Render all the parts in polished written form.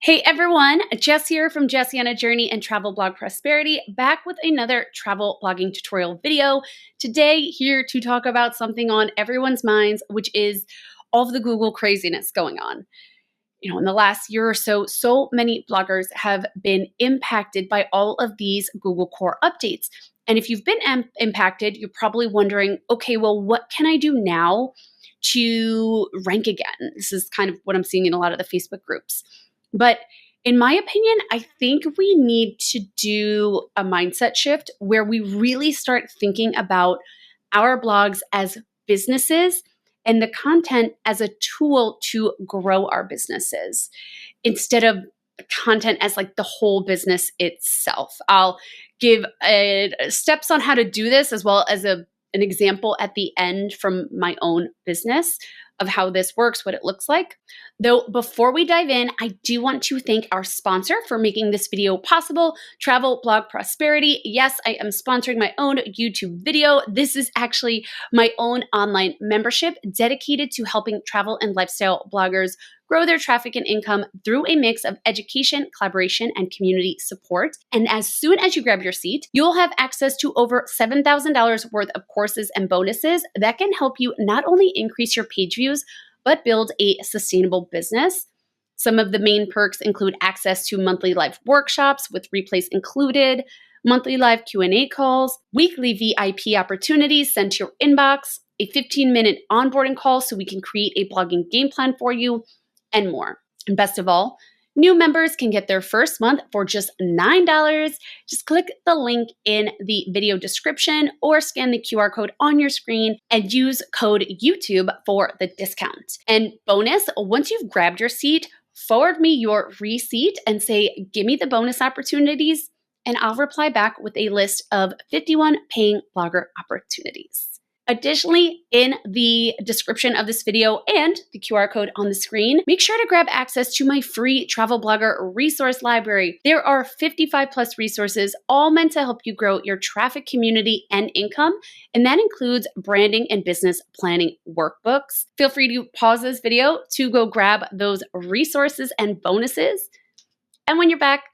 Hey everyone, Jess here from Jessie on a Journey and Travel Blog Prosperity, back with another travel blogging tutorial video. Today, here to talk about something on everyone's minds, which is all of the Google craziness going on. In the last year or so, so many bloggers have been impacted by all of these Google Core updates. And if you've been impacted, you're probably wondering, okay, well, what can I do now to rank again? This is kind of what I'm seeing in a lot of the Facebook groups. But in my opinion, I think we need to do a mindset shift where we really start thinking about our blogs as businesses and the content as a tool to grow our businesses instead of content as like the whole business itself. I'll give steps on how to do this as well as an example at the end from my own business of how this works, what it looks like. Though before we dive in, I do want to thank our sponsor for making this video possible, Travel Blog Prosperity. Yes, I am sponsoring my own YouTube video. This is actually my own online membership dedicated to helping travel and lifestyle bloggers grow their traffic and income through a mix of education, collaboration, and community support. And as soon as you grab your seat, you'll have access to over $7,000 worth of courses and bonuses that can help you not only increase your page views, but build a sustainable business. Some of the main perks include access to monthly live workshops with replays included, monthly live Q&A calls, weekly VIP opportunities sent to your inbox, a 15-minute onboarding call so we can create a blogging game plan for you, and more. And best of all, new members can get their first month for just $9. Just click the link in the video description or scan the QR code on your screen and use code YouTube for the discount. And bonus, once you've grabbed your seat, forward me your receipt and say, give me the bonus opportunities, and I'll reply back with a list of 51 paying blogger opportunities. Additionally, in the description of this video and the QR code on the screen, make sure to grab access to my free travel blogger resource library. There are 55 plus resources, all meant to help you grow your traffic community and income, and that includes branding and business planning workbooks. Feel free to pause this video to go grab those resources and bonuses. And when you're back,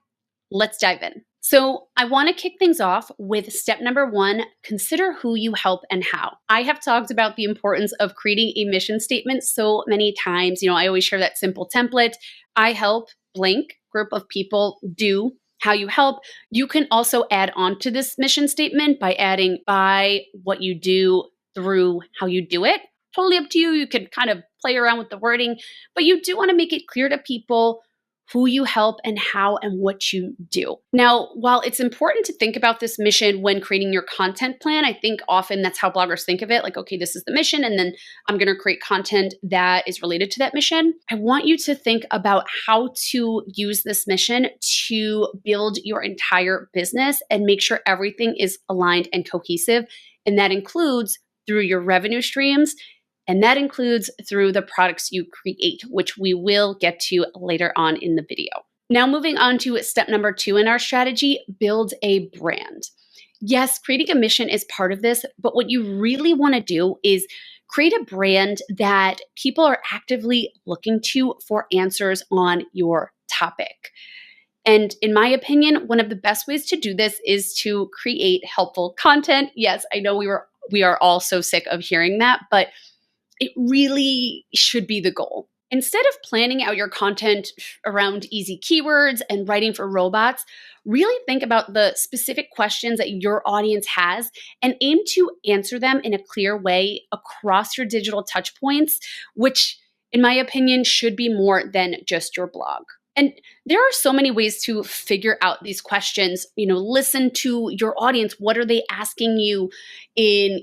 let's dive in. So I want to kick things off with step number one, consider who you help and how. I have talked about the importance of creating a mission statement so many times. I always share that simple template. I help blank group of people do how you help. You can also add on to this mission statement by adding by what you do through how you do it. Totally up to you. You can kind of play around with the wording, but you do want to make it clear to people who you help and how and what you do. Now, while it's important to think about this mission when creating your content plan, I think often that's how bloggers think of it. Like, okay, this is the mission, and then I'm going to create content that is related to that mission. I want you to think about how to use this mission to build your entire business and make sure everything is aligned and cohesive. And that includes through your revenue streams. And that includes through the products you create, which we will get to later on in the video. Now, moving on to step number two in our strategy, build a brand. Yes, creating a mission is part of this, but what you really want to do is create a brand that people are actively looking to for answers on your topic. And in my opinion, one of the best ways to do this is to create helpful content. Yes, I know we are all so sick of hearing that, but it really should be the goal. Instead of planning out your content around easy keywords and writing for robots, really think about the specific questions that your audience has and aim to answer them in a clear way across your digital touchpoints, which, in my opinion, should be more than just your blog. And there are so many ways to figure out these questions. Listen to your audience. What are they asking you in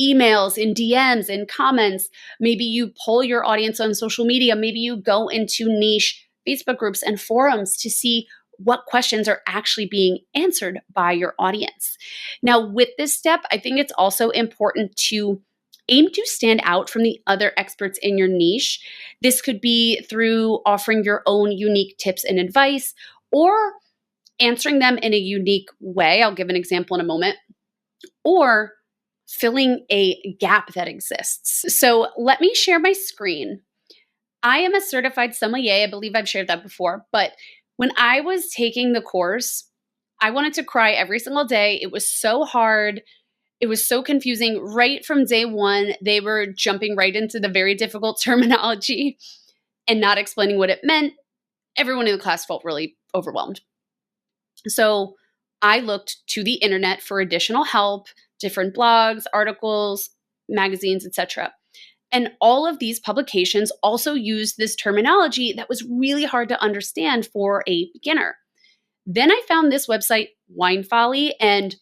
emails, in DMs, in comments? Maybe you poll your audience on social media. Maybe you go into niche Facebook groups and forums to see what questions are actually being answered by your audience. Now, with this step, I think it's also important to aim to stand out from the other experts in your niche. This could be through offering your own unique tips and advice or answering them in a unique way. I'll give an example in a moment. Or filling a gap that exists. So let me share my screen. I am a certified sommelier. I believe I've shared that before. But when I was taking the course, I wanted to cry every single day. It was so hard. It was so confusing. Right from day one, they were jumping right into the very difficult terminology and not explaining what it meant. Everyone in the class felt really overwhelmed. So I looked to the internet for additional help, different blogs, articles, magazines, etc. And all of these publications also used this terminology that was really hard to understand for a beginner. Then I found this website, Wine Folly, and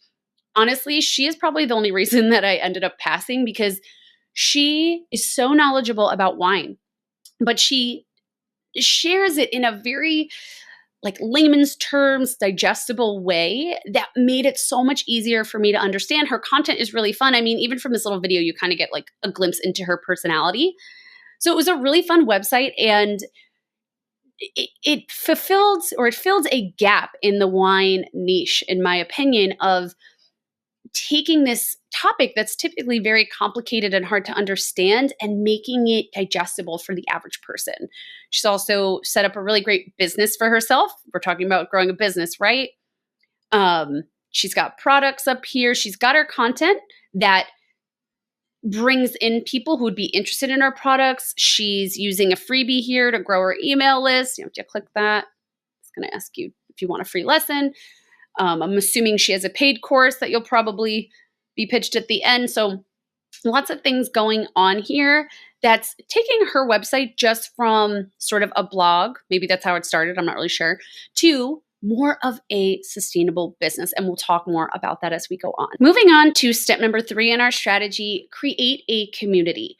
honestly, she is probably the only reason that I ended up passing because she is so knowledgeable about wine, but she shares it in a very like layman's terms, digestible way that made it so much easier for me to understand. Her content is really fun. I mean, even from this little video, you kind of get like a glimpse into her personality. So it was a really fun website, and it fulfilled or it filled a gap in the wine niche, in my opinion, of taking this topic that's typically very complicated and hard to understand and making it digestible for the average person. She's also set up a really great business for herself. We're talking about growing a business, right? She's got products up here. She's got her content that brings in people who would be interested in her products. She's using a freebie here to grow her email list. You have to click that. It's going to ask you if you want a free lesson. I'm assuming she has a paid course that you'll probably be pitched at the end. So lots of things going on here that's taking her website just from sort of a blog, maybe that's how it started, I'm not really sure, to more of a sustainable business. And we'll talk more about that as we go on. Moving on to step number 3 in our strategy, create a community.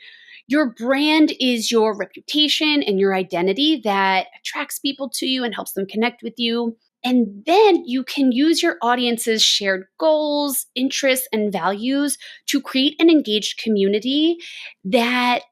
Your brand is your reputation and your identity that attracts people to you and helps them connect with you. And then you can use your audience's shared goals, interests, and values to create an engaged community that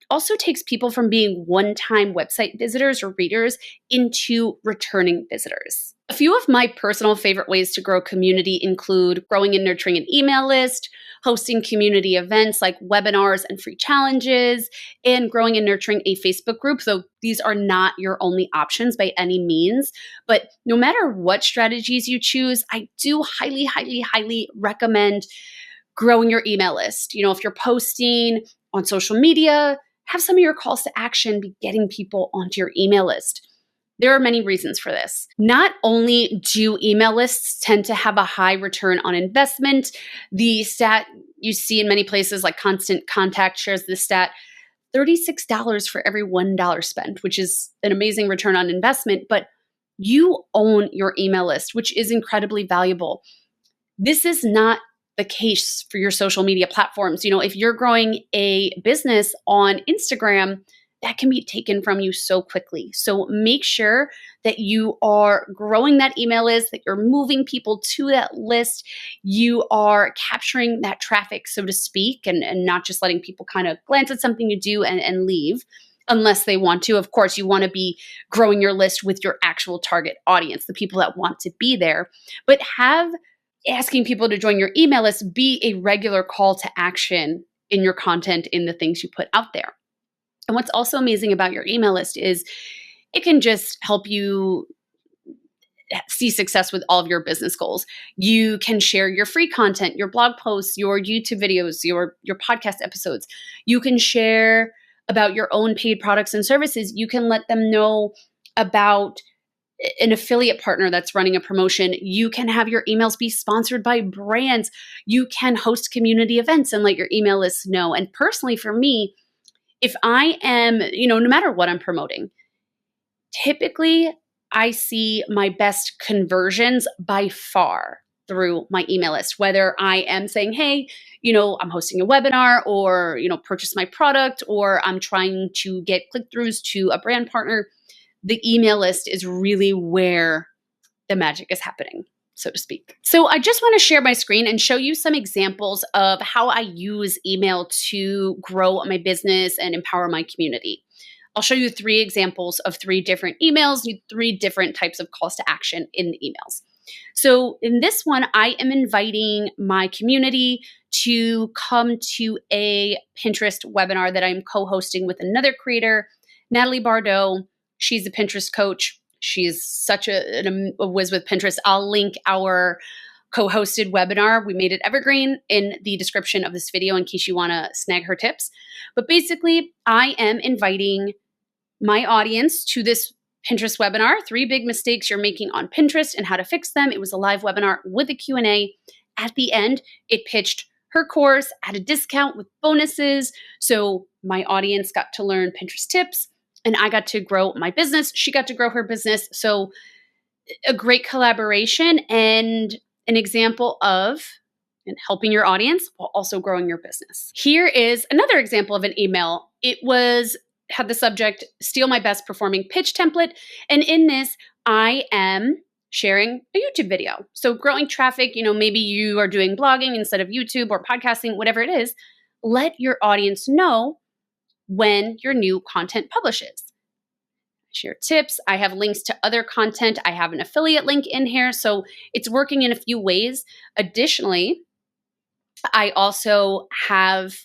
also takes people from being one-time website visitors or readers into returning visitors. A few of my personal favorite ways to grow community include growing and nurturing an email list, hosting community events like webinars and free challenges, and growing and nurturing a Facebook group. So these are not your only options by any means, but no matter what strategies you choose, I do highly, highly, highly recommend growing your email list. You know, if you're posting on social media, have some of your calls to action be getting people onto your email list. There are many reasons for this. Not only do email lists tend to have a high return on investment, the stat you see in many places like Constant Contact shares this stat, $36 for every $1 spent, which is an amazing return on investment, but you own your email list, which is incredibly valuable. This is not the case for your social media platforms. You know, if you're growing a business on Instagram, that can be taken from you so quickly. So make sure that you are growing that email list, that you're moving people to that list, you are capturing that traffic, so to speak, and not just letting people kind of glance at something you do and leave unless they want to. Of course, you want to be growing your list with your actual target audience, the people that want to be there, but have asking people to join your email list be a regular call to action in your content, in the things you put out there. And what's also amazing about your email list is it can just help you see success with all of your business goals. You can share your free content, your blog posts, your YouTube videos, your podcast episodes. You can share about your own paid products and services. You can let them know about an affiliate partner that's running a promotion. You can have your emails be sponsored by brands. You can host community events and let your email list know. And personally, for me, if I am, no matter what I'm promoting, typically I see my best conversions by far through my email list, whether I am saying, hey, I'm hosting a webinar or, purchase my product, or I'm trying to get click-throughs to a brand partner. The email list is really where the magic is happening, so to speak. So I just want to share my screen and show you some examples of how I use email to grow my business and empower my community. I'll show you 3 examples of 3 different emails, 3 different types of calls to action in the emails. So in this one, I am inviting my community to come to a Pinterest webinar that I'm co-hosting with another creator Natalie Bardot, she's a Pinterest coach. She's such a whiz with Pinterest. I'll link our co-hosted webinar. We made it evergreen in the description of this video in case you want to snag her tips. But basically, I am inviting my audience to this Pinterest webinar, 3 big mistakes you're making on Pinterest and how to fix them. It was a live webinar with a Q&A. At the end, it pitched her course at a discount with bonuses. So my audience got to learn Pinterest tips and I got to grow my business. She got to grow her business. So a great collaboration and an example of helping your audience while also growing your business. Here is another example of an email. It had the subject, steal my best performing pitch template. And in this, I am sharing a YouTube video. So growing traffic, maybe you are doing blogging instead of YouTube or podcasting, whatever it is, let your audience know when your new content publishes. Share tips. I have links to other content. I have an affiliate link in here. So it's working in a few ways. Additionally, I also have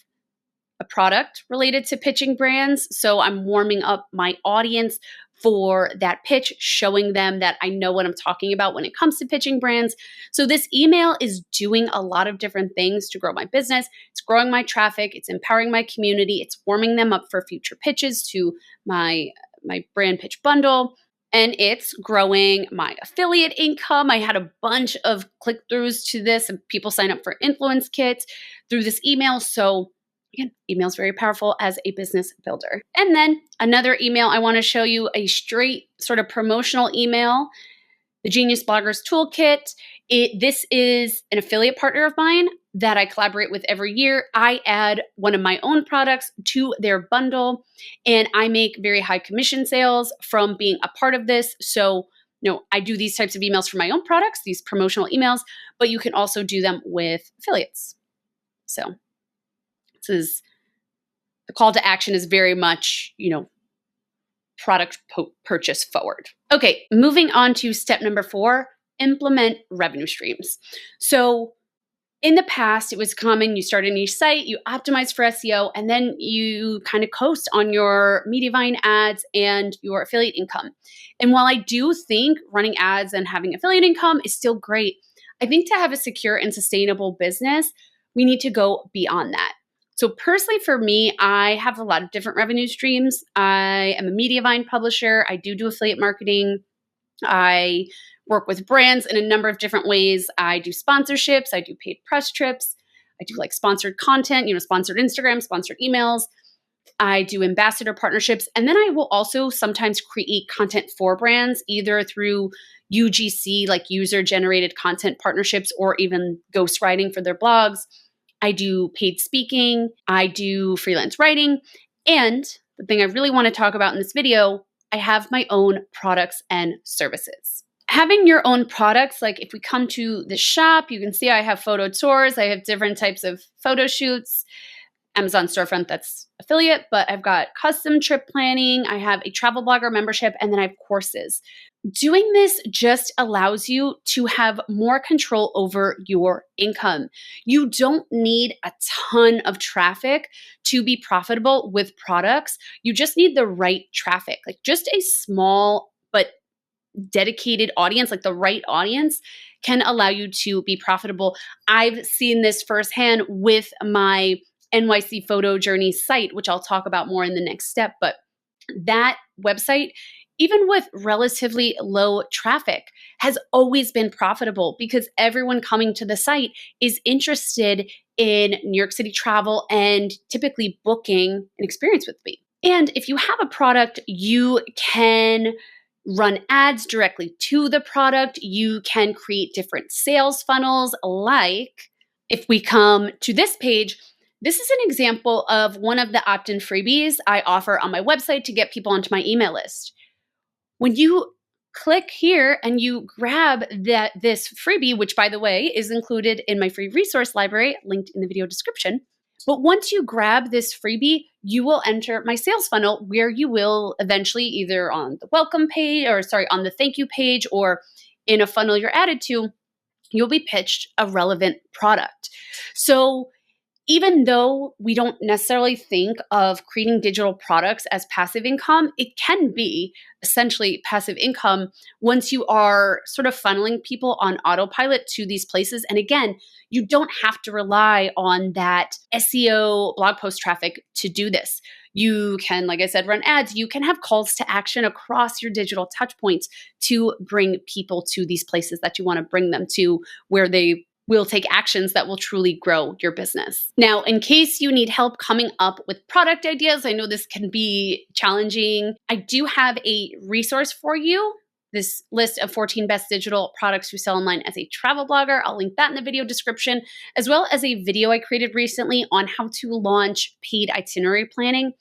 a product related to pitching brands. So I'm warming up my audience for that pitch, showing them that I know what I'm talking about when it comes to pitching brands. So this email is doing a lot of different things to grow my business. It's growing my traffic. It's empowering my community. It's warming them up for future pitches to my brand pitch bundle. And it's growing my affiliate income. I had a bunch of click-throughs to this and people sign up for influence kits through this email. So again, email is very powerful as a business builder. And then another email, I want to show you a straight sort of promotional email, the Genius Bloggers Toolkit. This is an affiliate partner of mine that I collaborate with every year. I add one of my own products to their bundle, and I make very high commission sales from being a part of this. So, I do these types of emails for my own products, these promotional emails, but you can also do them with affiliates. So the call to action is very much, product purchase forward. Okay, moving on to step number 4, implement revenue streams. So in the past, it was common, you start a niche site, you optimize for SEO, and then you kind of coast on your Mediavine ads and your affiliate income. And while I do think running ads and having affiliate income is still great, I think to have a secure and sustainable business, we need to go beyond that. So personally for me, I have a lot of different revenue streams. I am a Mediavine publisher. I do affiliate marketing. I work with brands in a number of different ways. I do sponsorships. I do paid press trips. I do sponsored content, sponsored Instagram, sponsored emails. I do ambassador partnerships. And then I will also sometimes create content for brands, either through UGC, like user generated content partnerships, or even ghostwriting for their blogs. I do paid speaking, I do freelance writing, and the thing I really want to talk about in this video, I have my own products and services. Having your own products, if we come to the shop, you can see I have photo tours, I have different types of photo shoots, Amazon storefront, that's affiliate, but I've got custom trip planning, I have a travel blogger membership, and then I have courses. Doing this just allows you to have more control over your income. You don't need a ton of traffic to be profitable with products. You just need the right traffic, just a small but dedicated audience, the right audience can allow you to be profitable. I've seen this firsthand with my NYC photo journey site, which I'll talk about more in the next step. But that website, even with relatively low traffic, has always been profitable because everyone coming to the site is interested in New York City travel and typically booking an experience with me. And if you have a product, you can run ads directly to the product. You can create different sales funnels. If we come to this page, this is an example of one of the opt-in freebies I offer on my website to get people onto my email list. When you click here and you grab this freebie, which by the way is included in my free resource library, linked in the video description. But once you grab this freebie, you will enter my sales funnel where you will eventually either on the welcome page on the thank you page or in a funnel you're added to, you'll be pitched a relevant product. So even though we don't necessarily think of creating digital products as passive income, it can be essentially passive income once you are sort of funneling people on autopilot to these places. And again, you don't have to rely on that SEO blog post traffic to do this. You can, like I said, run ads. You can have calls to action across your digital touch points to bring people to these places that you want to bring them to, where they will take actions that will truly grow your business. Now, in case you need help coming up with product ideas, I know this can be challenging. I do have a resource for you. This list of 14 best digital products to sell online as a travel blogger. I'll link that in the video description, as well as a video I created recently on how to launch paid itinerary planning.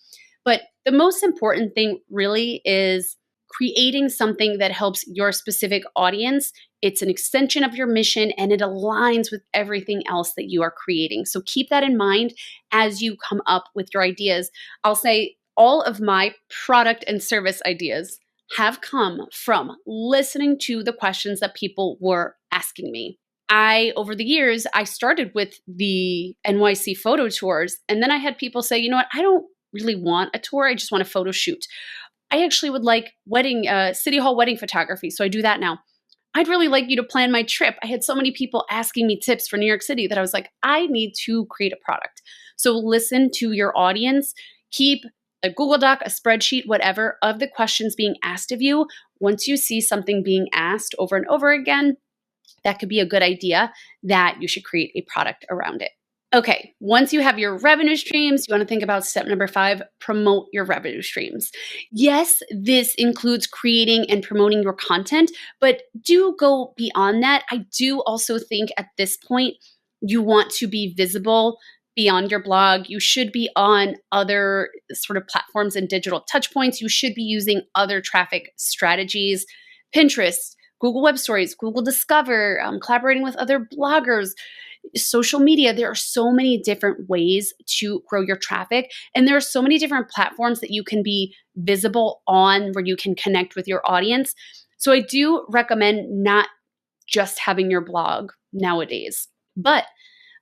But the most important thing really is creating something that helps your specific audience. It's an extension of your mission and it aligns with everything else that you are creating. So keep that in mind as you come up with your ideas. I'll say all of my product and service ideas have come from listening to the questions that people were asking me. Over the years, I started with the NYC photo tours, and then I had people say, you know what, I don't really want a tour. I just want a photo shoot. I actually would like city hall wedding photography. So I do that now. I'd really like you to plan my trip. I had so many people asking me tips for New York City that I was like, I need to create a product. So listen to your audience. Keep a Google Doc, a spreadsheet, whatever, of the questions being asked of you. Once you see something being asked over and over again, that could be a good idea that you should create a product around it. Okay, once you have your revenue streams, you want to think about step number 5, promote your revenue streams. Yes, this includes creating and promoting your content, but do go beyond that. I do also think at this point, you want to be visible beyond your blog. You should be on other sort of platforms and digital touch points. You should be using other traffic strategies, Pinterest, Google Web Stories, Google Discover, collaborating with other bloggers, social media. There are so many different ways to grow your traffic, and there are so many different platforms that you can be visible on where you can connect with your audience. So I do recommend not just having your blog nowadays. But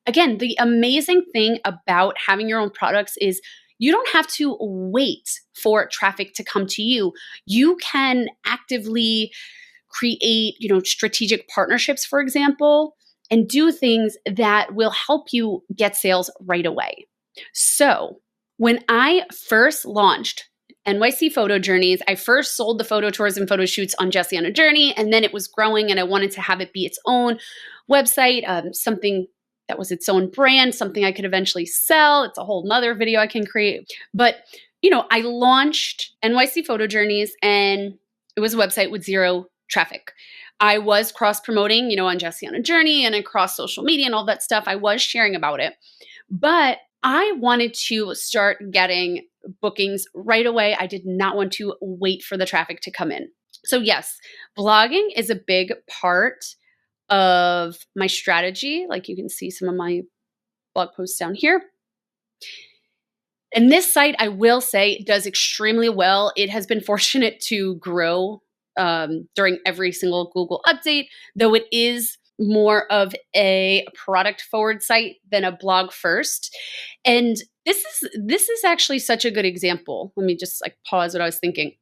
again, the amazing thing about having your own products is you don't have to wait for traffic to come to you. You can actively create, strategic partnerships, for example, and do things that will help you get sales right away. So when I first launched NYC Photo Journeys, I first sold the photo tours and photo shoots on Jessie on a Journey, and then it was growing and I wanted to have it be its own website, something that was its own brand, something I could eventually sell. It's a whole nother video I can create. But, I launched NYC Photo Journeys and it was a website with zero traffic. I was cross-promoting, on Jessie on a Journey and across social media and all that stuff. I was sharing about it. But I wanted to start getting bookings right away. I did not want to wait for the traffic to come in. So yes, blogging is a big part of my strategy. Like you can see some of my blog posts down here. And this site, I will say, does extremely well. It has been fortunate to grow during every single Google update, though it is more of a product forward site than a blog first. And this is actually such a good example. Let me just pause what I was thinking.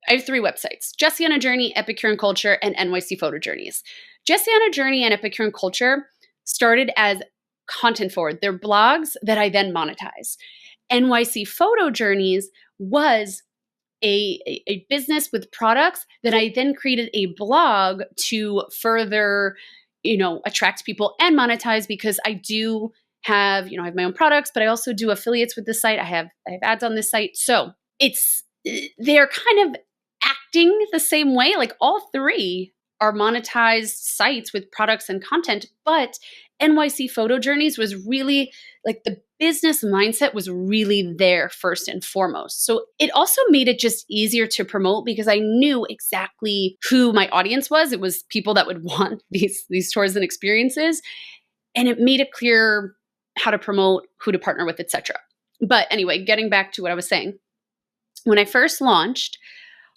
I have 3 websites: Jessie on a Journey, Epicure and Culture, and NYC Photo Journeys. Jessie on a Journey and Epicure and Culture started as content forward. They're blogs that I then monetize. NYC Photo Journeys was a business with products that I then created a blog to further, attract people and monetize, because I do have, I have my own products, but I also do affiliates with this site. I have ads on this site. So they're kind of acting the same way. Like all 3 are monetized sites with products and content, but NYC Photo Journeys was really the business mindset was really there first and foremost. So it also made it just easier to promote because I knew exactly who my audience was. It was people that would want these tours and experiences, and it made it clear how to promote, who to partner with, etc. But anyway, getting back to what I was saying. When I first launched,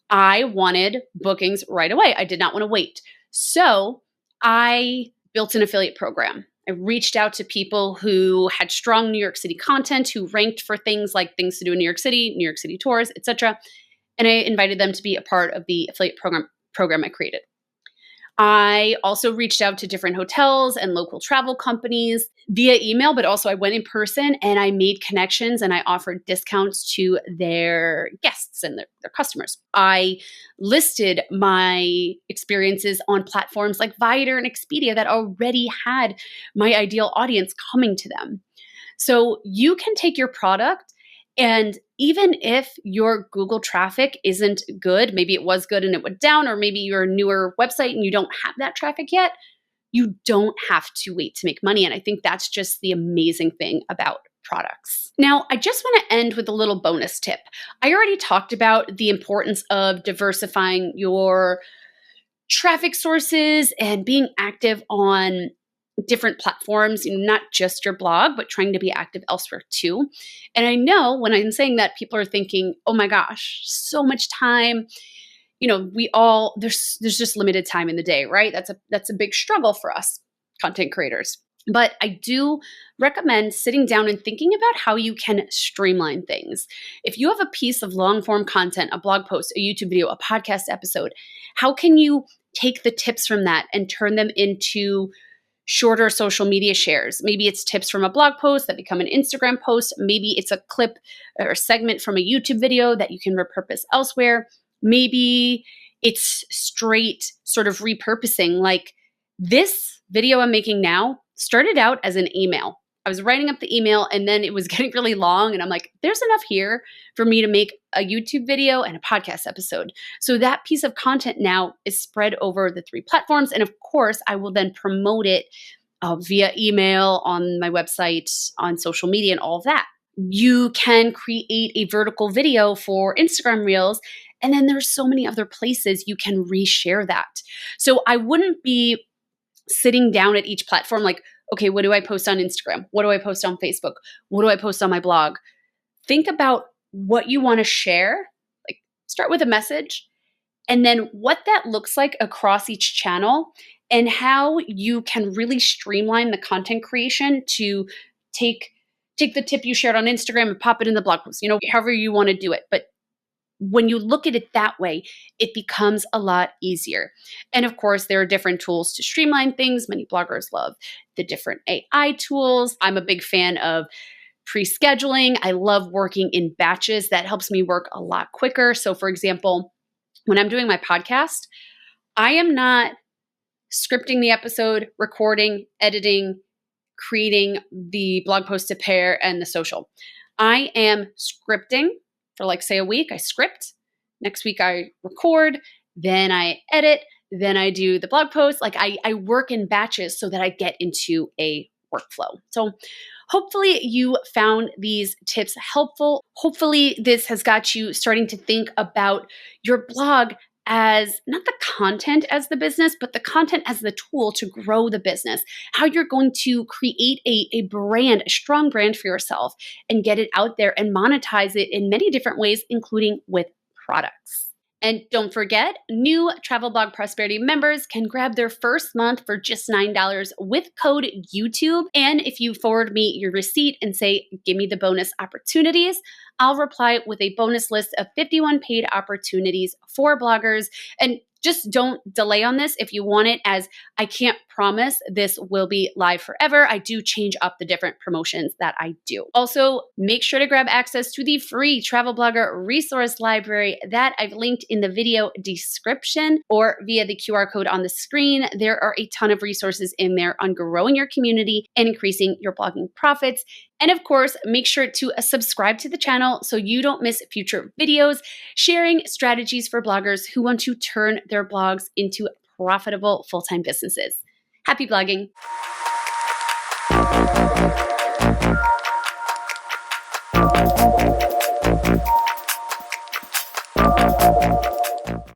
I wanted bookings right away. I did not want to wait. So I built an affiliate program. I reached out to people who had strong New York City content, who ranked for things like things to do in New York City tours, etc. And I invited them to be a part of the affiliate program I created. I also reached out to different hotels and local travel companies via email, but also I went in person and I made connections and I offered discounts to their guests and their customers. I listed my experiences on platforms like Viator and Expedia that already had my ideal audience coming to them. So you can take your product, and even if your Google traffic isn't good, maybe it was good and it went down, or maybe you're a newer website and you don't have that traffic yet, you don't have to wait to make money. And I think that's just the amazing thing about products. Now, I just want to end with a little bonus tip. I already talked about the importance of diversifying your traffic sources and being active on different platforms, not just your blog, but trying to be active elsewhere too. And I know when I'm saying that, people are thinking, oh my gosh, so much time. There's just limited time in the day, right? That's a big struggle for us content creators. But I do recommend sitting down and thinking about how you can streamline things. If you have a piece of long form content, a blog post, a YouTube video, a podcast episode, how can you take the tips from that and turn them into shorter social media shares? Maybe it's tips from a blog post that become an Instagram post. Maybe it's a clip or segment from a YouTube video that you can repurpose elsewhere. Maybe it's straight sort of repurposing. Like this video I'm making now started out as an email. I was writing up the email and then it was getting really long. And I'm like, there's enough here for me to make a YouTube video and a podcast episode. So that piece of content now is spread over the 3 platforms. And of course, I will then promote it via email, on my website, on social media, and all of that. You can create a vertical video for Instagram Reels. And then there's so many other places you can reshare that. So I wouldn't be sitting down at each platform like, okay, what do I post on Instagram? What do I post on Facebook? What do I post on my blog? Think about what you want to share. Like, start with a message, and then what that looks like across each channel, and how you can really streamline the content creation to take the tip you shared on Instagram and pop it in the blog post, however you want to do it. But when you look at it that way, it becomes a lot easier. And of course, there are different tools to streamline things. Many bloggers love the different AI tools. I'm a big fan of pre-scheduling. I love working in batches. That helps me work a lot quicker. So for example, when I'm doing my podcast, I am not scripting the episode, recording, editing, creating the blog post to pair and the social. I am scripting for like, say, a week. I script. Next week I record, then I edit, then I do the blog post. Like I work in batches so that I get into a workflow. So hopefully you found these tips helpful. Hopefully this has got you starting to think about your blog as not the content as the business, but the content as the tool to grow the business. How you're going to create a brand, a strong brand for yourself, and get it out there and monetize it in many different ways, including with products. And don't forget, new Travel Blog Prosperity members can grab their first month for just $9 with code YouTube. And if you forward me your receipt and say, give me the bonus opportunities, I'll reply with a bonus list of 51 paid opportunities for bloggers. And just don't delay on this if you want it, as I can't promise this will be live forever. I do change up the different promotions that I do. Also, make sure to grab access to the free Travel Blogger resource library that I've linked in the video description or via the QR code on the screen. There are a ton of resources in there on growing your community and increasing your blogging profits. And of course, make sure to subscribe to the channel so you don't miss future videos sharing strategies for bloggers who want to turn their blogs into profitable full-time businesses. Happy blogging!